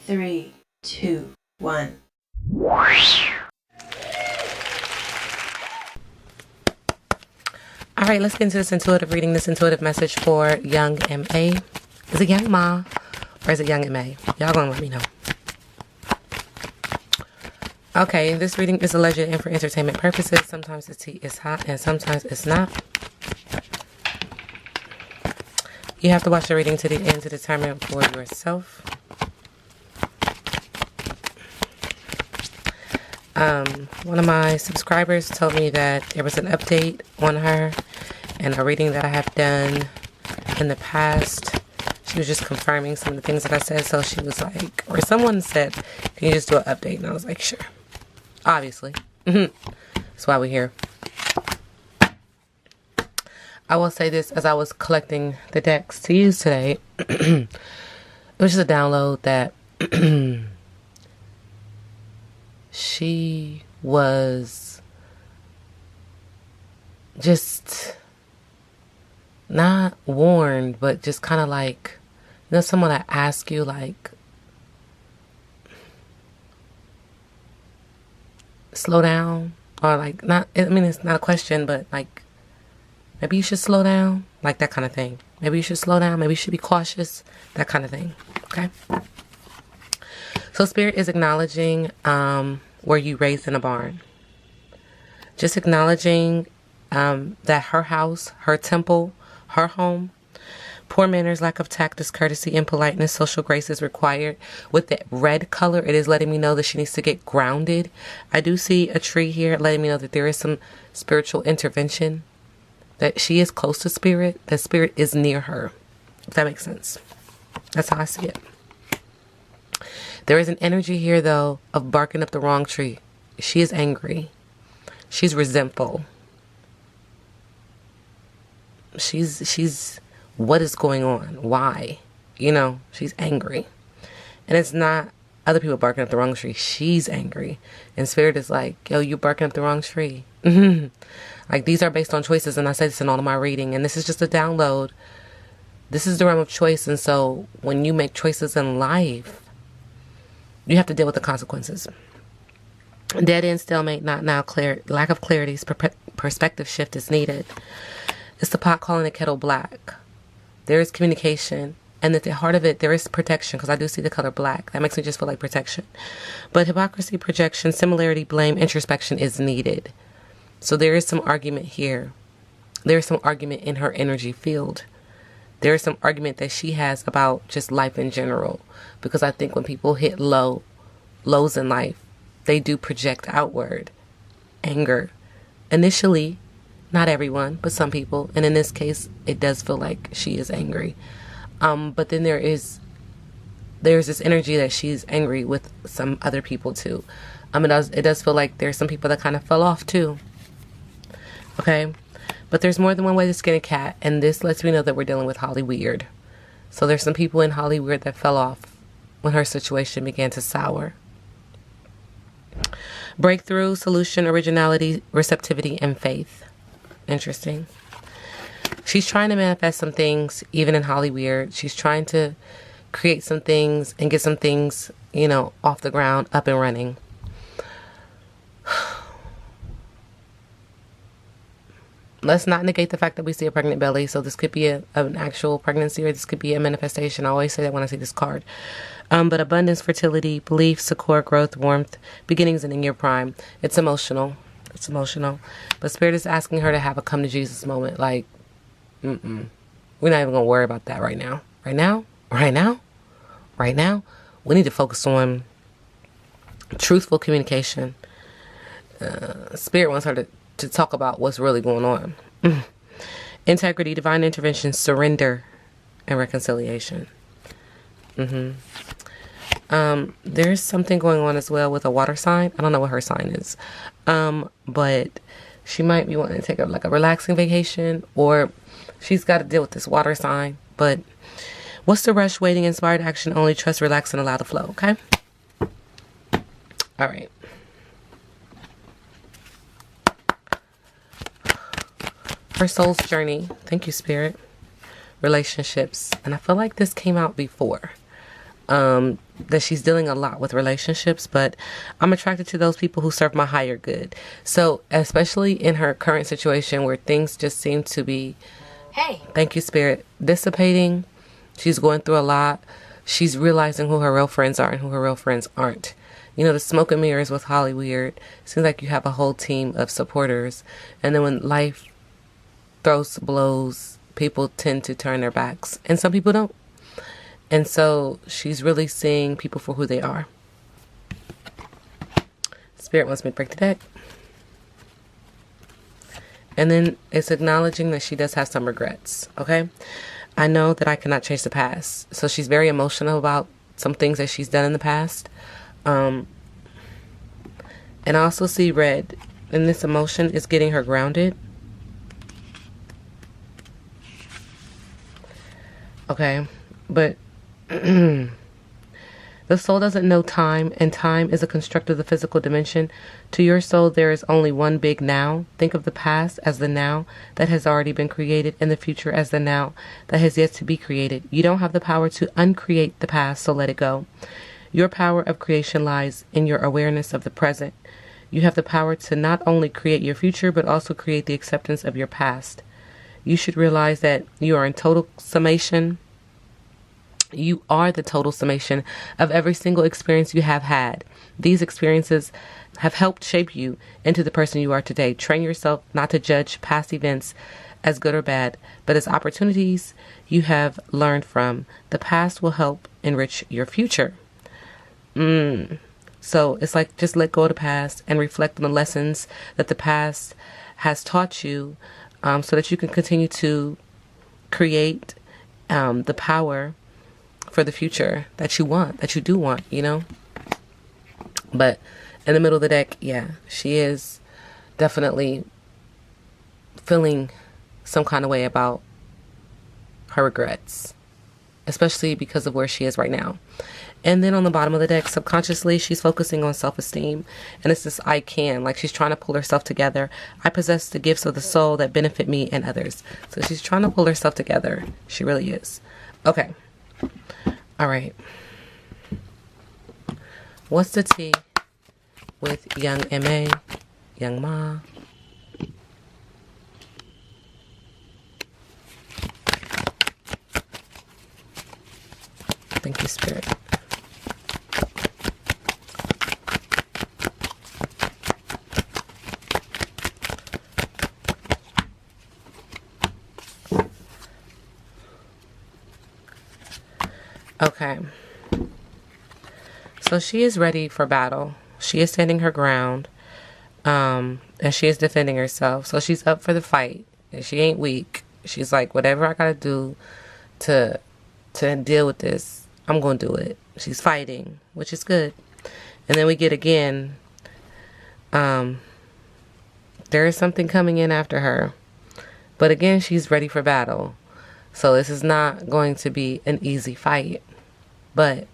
3, 2, 1. All right, let's get into this intuitive reading, this intuitive message for young MA. Is it young Ma or is it young MA? Y'all gonna let me know. Okay, this reading is alleged and for entertainment purposes. Sometimes the tea is hot and sometimes it's not. You have to watch the reading to the end to determine for yourself. One of my subscribers told me that there was an update on her and a reading that I have done in the past. She was just confirming some of the things that I said. So she was like, or someone said, can you just do an update? And I was like, sure. Obviously. That's why we're here. I will say this as I was collecting the decks to use today. It was just a download that she was just not warned, but just kind of like, you know, someone that asks you like, slow down, or like, not, I mean, it's not a question, but like, maybe you should slow down, like that kind of thing. Maybe you should slow down, maybe you should be cautious, that kind of thing. Okay. So Spirit is acknowledging were you raised in a barn? Just acknowledging that her house, her temple, her home, poor manners, lack of tact, discourtesy, impoliteness, social grace is required. With the red color, it is letting me know that she needs to get grounded. I do see a tree here letting me know that there is some spiritual intervention, that she is close to Spirit, that Spirit is near her, if that makes sense. That's how I see it. There is an energy here, though, of barking up the wrong tree. She is angry. She's resentful. She's what is going on? Why? You know, she's angry. And it's not other people barking up the wrong tree. She's angry. And Spirit is like, yo, you barking up the wrong tree. Like, these are based on choices. And I say this in all of my reading. And this is just a download. This is the realm of choice. And so when you make choices in life, you have to deal with the consequences. Dead end, stalemate, not now, clear, lack of clarity, perspective shift is needed. It's the pot calling the kettle black. There is communication, and at the heart of it, there is protection, because I do see the color black. That makes me just feel like protection. But hypocrisy, projection, similarity, blame, introspection is needed. So there is some argument here. There is some argument in her energy field. There is some argument that she has about just life in general. Because I think when people hit lows in life, they do project outward anger. Initially, not everyone, but some people. And in this case, it does feel like she is angry. But then there's this energy that she's angry with some other people too. It does feel like there's some people that kind of fell off too. Okay. But there's more than one way to skin a cat. And this lets me know that we're dealing with Hollyweird. So there's some people in Hollyweird that fell off when her situation began to sour. Breakthrough, solution, originality, receptivity, and faith. Interesting. She's trying to manifest some things, even in Hollyweird. She's trying to create some things and get some things, you know, off the ground, up and running. Let's not negate the fact that we see a pregnant belly. So this could be an actual pregnancy, or this could be a manifestation. I always say that when I see this card. But abundance, fertility, belief, succor, growth, warmth, beginnings, and in your prime. It's emotional. It's emotional. But Spirit is asking her to have a come to Jesus moment. Like, we're not even going to worry about that right now. Right now, we need to focus on truthful communication. Spirit wants her to talk about what's really going on. Integrity, divine intervention, surrender, and reconciliation. There's something going on as well with a water sign. I don't know what her sign is. But she might be wanting to take a relaxing vacation, or she's got to deal with this water sign. But what's the rush? Waiting, inspired action only. Trust, relax, and allow the flow. Okay. All right. Her soul's journey. Thank you, Spirit. Relationships. And I feel like this came out before. that she's dealing a lot with relationships, but I'm attracted to those people who serve my higher good. So especially in her current situation where things just seem to be, hey, thank you, Spirit, dissipating. She's going through a lot. She's realizing who her real friends are and who her real friends aren't. You know, the smoke and mirrors with Holly Weird. Seems like you have a whole team of supporters. And then when life throws blows, people tend to turn their backs. And some people don't. And so she's really seeing people for who they are. Spirit wants me to break the deck. And then it's acknowledging that she does have some regrets. Okay? I know that I cannot change the past. So she's very emotional about some things that she's done in the past. And I also see red. And this emotion is getting her grounded. Okay. But the soul doesn't know time, and time is a construct of the physical dimension. To your soul, there is only one big now. Think of the past as the now that has already been created, and the future as the now that has yet to be created. You don't have the power to uncreate the past, so let it go. Your power of creation lies in your awareness of the present. You have the power to not only create your future, but also create the acceptance of your past. You should realize that you are in total summation. You are the total summation of every single experience you have had. These experiences have helped shape you into the person you are today. Train yourself not to judge past events as good or bad, but as opportunities you have learned from. The past will help enrich your future. So it's like just let go of the past and reflect on the lessons that the past has taught you, so that you can continue to create the power for the future that you want, that you do want, you know. But in the middle of the deck, yeah, she is definitely feeling some kind of way about her regrets, especially because of where she is right now. And then on the bottom of the deck, subconsciously, she's focusing on self-esteem. And it's this I can, like she's trying to pull herself together. I possess the gifts of the soul that benefit me and others. So she's trying to pull herself together. She really is. Okay. All right. What's the tea with young M.A., young Ma? Thank you, Spirit. Okay. So she is ready for battle. She is standing her ground. And she is defending herself. So she's up for the fight. And she ain't weak. She's like, whatever I gotta do to deal with this, I'm gonna do it. She's fighting, which is good. And then we get again, there is something coming in after her. But again, she's ready for battle. So this is not going to be an easy fight. But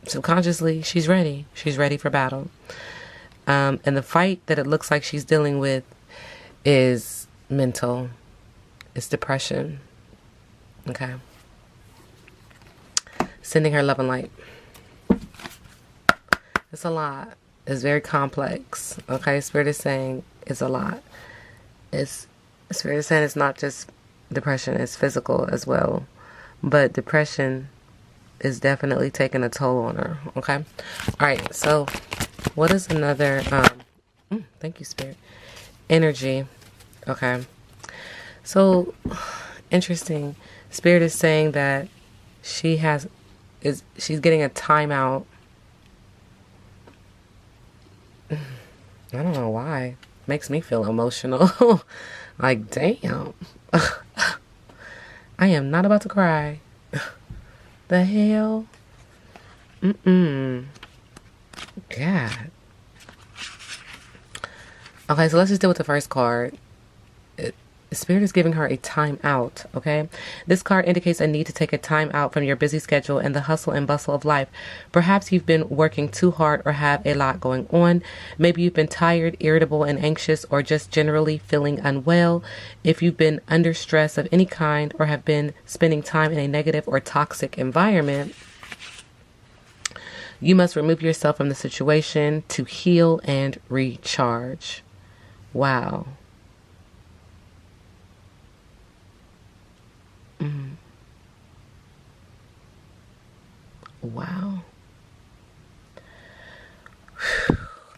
subconsciously, she's ready. She's ready for battle. And the fight that it looks like she's dealing with is mental. It's depression. Okay. Sending her love and light. It's a lot. It's very complex. Okay. Spirit is saying it's a lot. Spirit is saying it's not just depression. It's physical as well. But depression is definitely taking a toll on her. Okay. All right. So what is another, thank you, Spirit. Energy. Okay. So interesting. Spirit is saying that she's getting a timeout. I don't know why. Makes me feel emotional. Like, damn. I am not about to cry. The hell? God. Okay, so let's just deal with the first card. Spirit is giving her a time out, okay? This card indicates a need to take a time out from your busy schedule and the hustle and bustle of life. Perhaps you've been working too hard or have a lot going on. Maybe you've been tired, irritable, and anxious, or just generally feeling unwell. If you've been under stress of any kind or have been spending time in a negative or toxic environment, You must remove yourself from the situation to heal and recharge. Wow. Wow.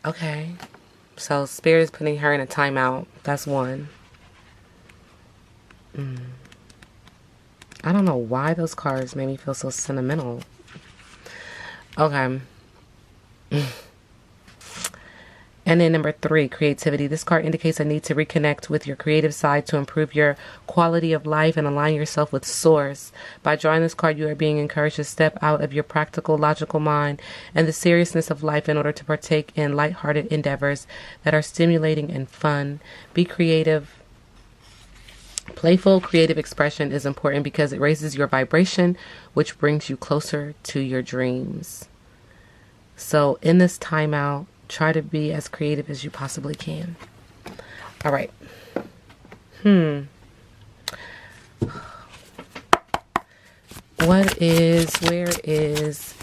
Okay. So Spirit is putting her in a timeout. That's one. I don't know why those cards made me feel so sentimental. Okay. And then number 3, creativity. This card indicates a need to reconnect with your creative side to improve your quality of life and align yourself with source. By drawing this card, you are being encouraged to step out of your practical, logical mind and the seriousness of life in order to partake in lighthearted endeavors that are stimulating and fun. Be creative. Playful, creative expression is important because it raises your vibration, which brings you closer to your dreams. So in this timeout, try to be as creative as you possibly can. All right. Where is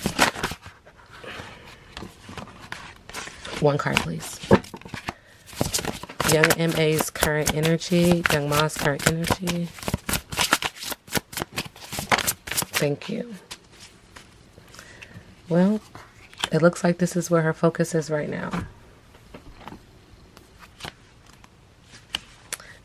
one card, please? Young MA's current energy, Young Ma's current energy. Thank you. Well, it looks like this is where her focus is right now.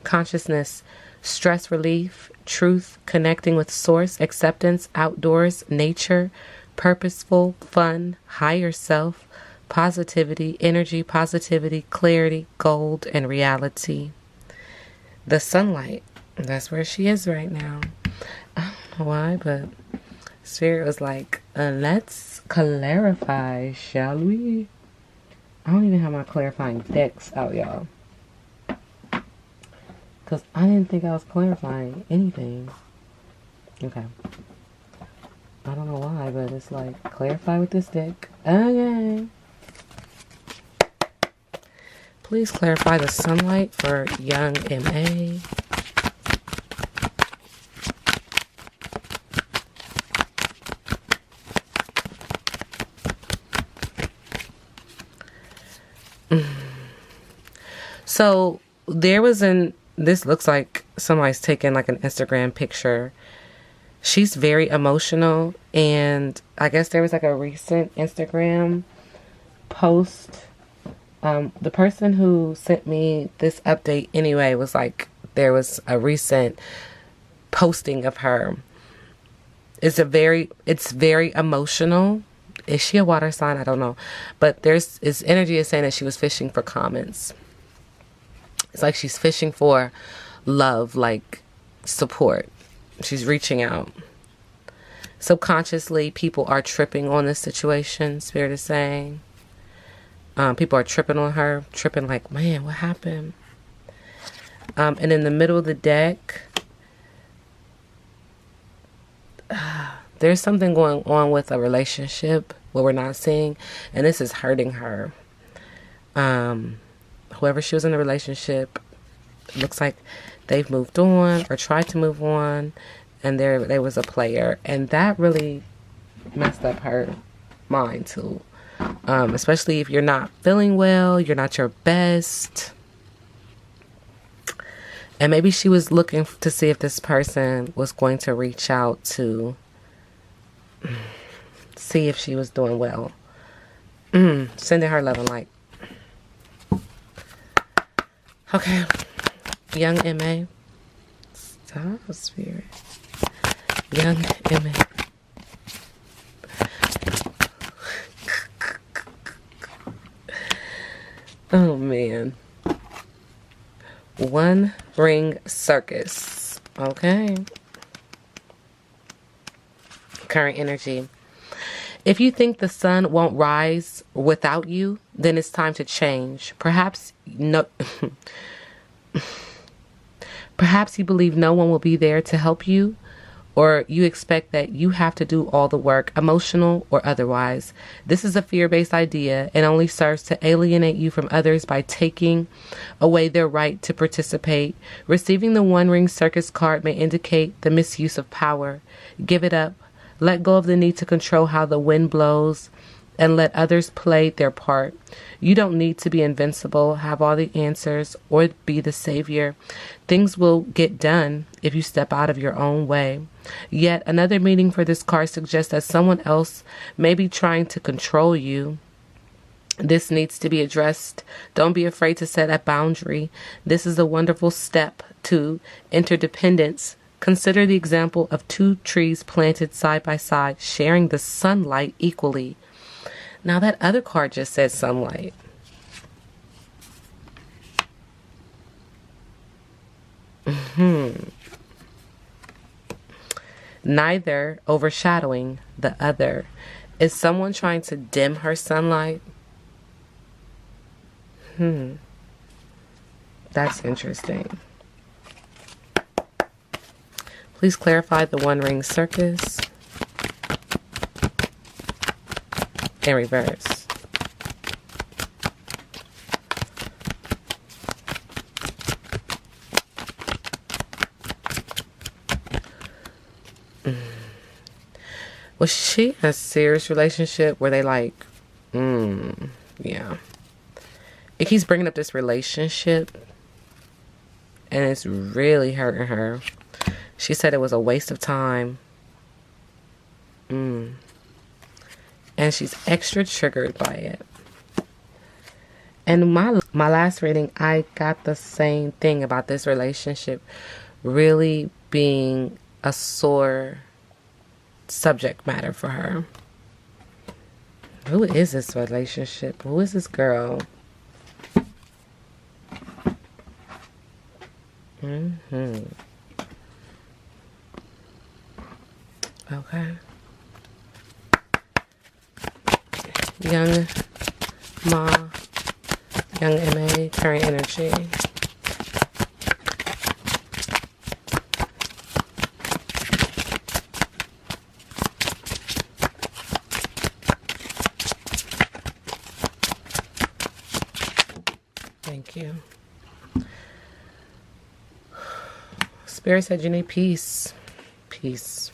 Consciousness, stress relief, truth, connecting with source, acceptance, outdoors, nature, purposeful, fun, higher self, positivity, energy, positivity, clarity, gold, and reality. The sunlight, that's where she is right now. I don't know why, but Spirit was like, let's clarify, shall we? I don't even have my clarifying decks out, y'all. Because I didn't think I was clarifying anything. Okay. I don't know why, but it's like, clarify with this deck. Okay. Please clarify the sunlight for Young MA. So there was this looks like somebody's taken like an Instagram picture. She's very emotional, and I guess there was like a recent Instagram post. The person who sent me this update anyway was like, there was a recent posting of her. It's very emotional. Is she a water sign? I don't know. But its energy is saying that she was fishing for comments. It's like she's fishing for love, like support. She's reaching out. Subconsciously, people are tripping on this situation, Spirit is saying. People are tripping on her, tripping like, man, what happened? And in the middle of the deck, there's something going on with a relationship, what we're not seeing, and this is hurting her. Whoever she was in a relationship, looks like they've moved on or tried to move on, and there was a player, and that really messed up her mind too. Especially if you're not feeling well, you're not your best. And maybe she was looking to see if this person was going to reach out to see if she was doing well. Sending her love and light. Okay. Young MA. Stop, Spirit. Young MA. Oh, man. One ring circus. Okay. Current energy. If you think the sun won't rise without you, then it's time to change. Perhaps Perhaps you believe no one will be there to help you, or you expect that you have to do all the work, emotional or otherwise. This is a fear-based idea and only serves to alienate you from others by taking away their right to participate. Receiving the One Ring Circus card may indicate the misuse of power. Give it up. Let go of the need to control how the wind blows. and let others play their part. You don't need to be invincible, have all the answers, or be the savior. Things will get done if you step out of your own way. Yet another meaning for this card suggests that someone else may be trying to control you. This needs to be addressed. Don't be afraid to set a boundary. This is a wonderful step to interdependence. Consider the example of two trees planted side by side, sharing the sunlight equally. Now that other card just said sunlight. Neither overshadowing the other. Is someone trying to dim her sunlight? That's interesting. Please clarify the One Ring Circus in reverse. Was she in a serious relationship where they like, yeah. It keeps bringing up this relationship and it's really hurting her. She said it was a waste of time. And she's extra triggered by it. And my last reading, I got the same thing about this relationship really being a sore subject matter for her. Who is this relationship? Who is this girl? Okay. Young Ma, Young MA, current energy. Thank you. Spirit said you need peace. Peace.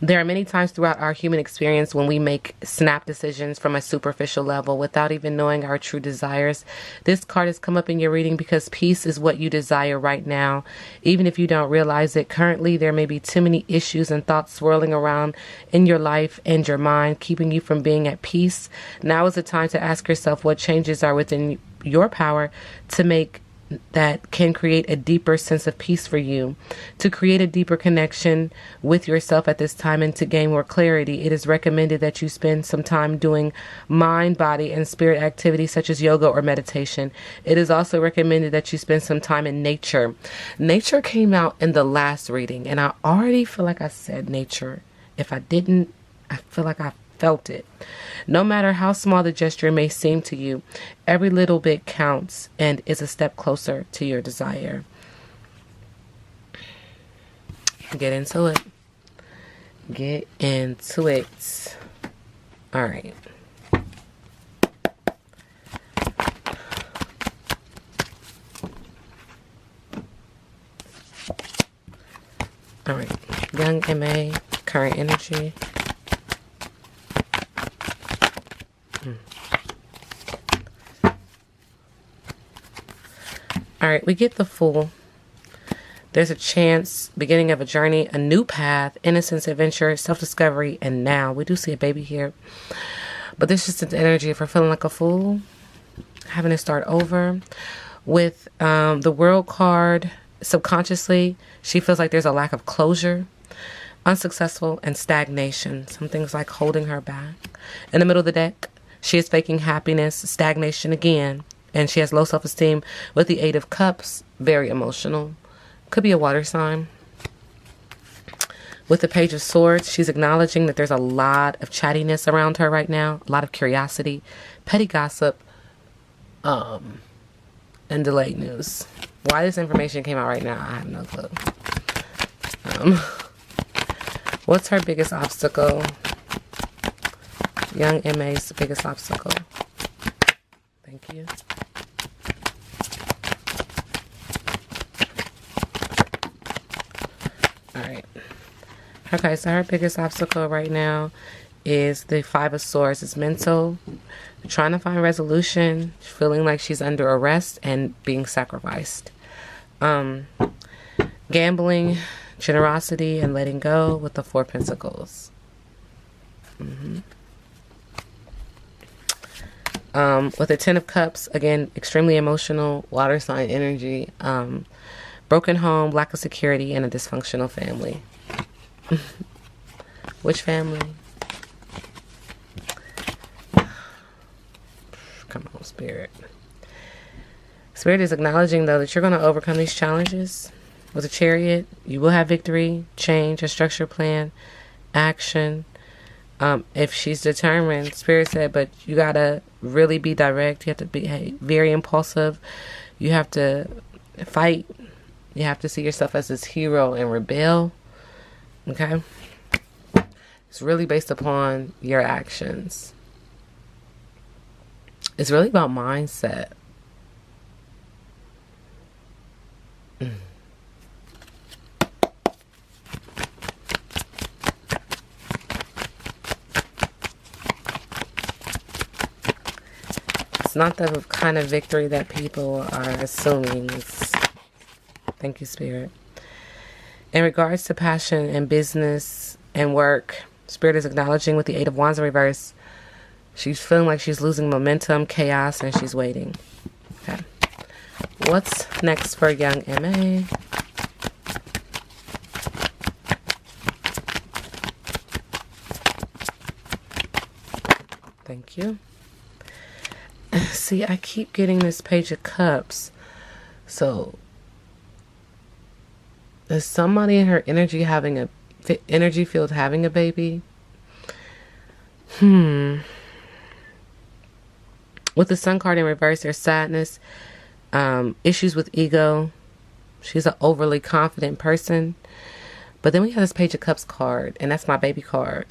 There are many times throughout our human experience when we make snap decisions from a superficial level without even knowing our true desires. This card has come up in your reading because peace is what you desire right now. Even if you don't realize it, currently there may be too many issues and thoughts swirling around in your life and your mind, keeping you from being at peace. Now is the time to ask yourself what changes are within your power to make that can create a deeper sense of peace for you. To create a deeper connection with yourself at this time and to gain more clarity, it is recommended that you spend some time doing mind, body, and spirit activities such as yoga or meditation. It is also recommended that you spend some time in nature. Nature came out in the last reading, and I already feel like I said nature. If I didn't, I feel like I felt it. No matter how small the gesture may seem to you, every little bit counts and is a step closer to your desire. Get into it. Get into it. All right. All right. Young MA, current energy. All right, we get the Fool. There's a chance, beginning of a journey, a new path, innocence, adventure, self-discovery, and now. We do see a baby here. But this is just the energy of her feeling like a fool, having to start over. With the World card, subconsciously, she feels like there's a lack of closure, unsuccessful, and stagnation. Something's like holding her back. In the middle of the deck, she is faking happiness, stagnation again. And she has low self-esteem with the Eight of Cups. Very emotional. Could be a water sign. With the Page of Swords, she's acknowledging that there's a lot of chattiness around her right now. A lot of curiosity, petty gossip, and delayed news. Why this information came out right now, I have no clue. What's her biggest obstacle? Young MA's biggest obstacle. Thank you. All right. Okay, so her biggest obstacle right now is the Five of Swords. It's mental, trying to find resolution, feeling like she's under arrest and being sacrificed. Gambling, generosity, and letting go with the Four Pentacles. With the Ten of Cups, again, extremely emotional, water sign energy, broken home, lack of security, and a dysfunctional family. Which family? Come on, Spirit. Spirit is acknowledging, though, that you're going to overcome these challenges. With the Chariot, you will have victory, change, a structured plan, action. If she's determined, Spirit said, but you got to really be direct. You have to be very impulsive. You have to fight. You have to see yourself as this hero and rebel. Okay? It's really based upon your actions. It's really about mindset. It's not the kind of victory that people are assuming. Thank you, Spirit. In regards to passion and business and work, Spirit is acknowledging with the Eight of Wands in reverse. She's feeling like she's losing momentum, chaos, and she's waiting. Okay. What's next for young MA? Thank you. See, I keep getting this Page of Cups. So, is somebody in her energy field having a baby? With the Sun card in reverse, there's sadness, issues with ego. She's an overly confident person. But then we have this Page of Cups card, and that's my baby card.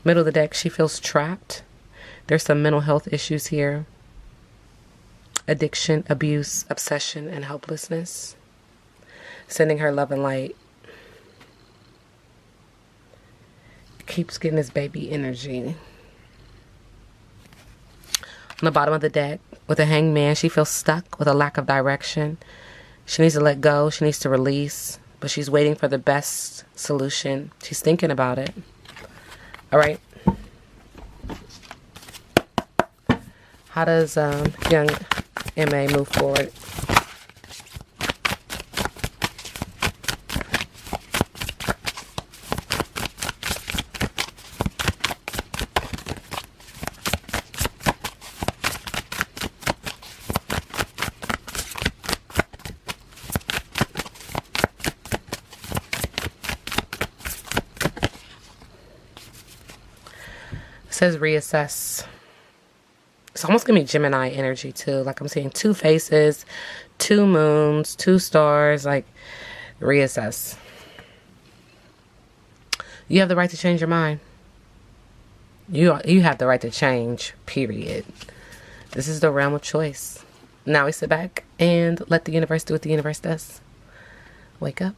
Middle of the deck, she feels trapped. There's some mental health issues here. Addiction, abuse, obsession, and hopelessness. Sending her love and light. Keeps getting this baby energy. On the bottom of the deck, with a Hangman, she feels stuck with a lack of direction. She needs to let go. She needs to release. But she's waiting for the best solution. She's thinking about it. All right. How does young MA move forward? It says reassess. It's almost gonna be Gemini energy too. Like I'm seeing two faces, two moons, two stars. Like reassess. You have the right to change your mind. You have the right to change, period. This is the realm of choice. Now we sit back and let the universe do what the universe does. Wake up.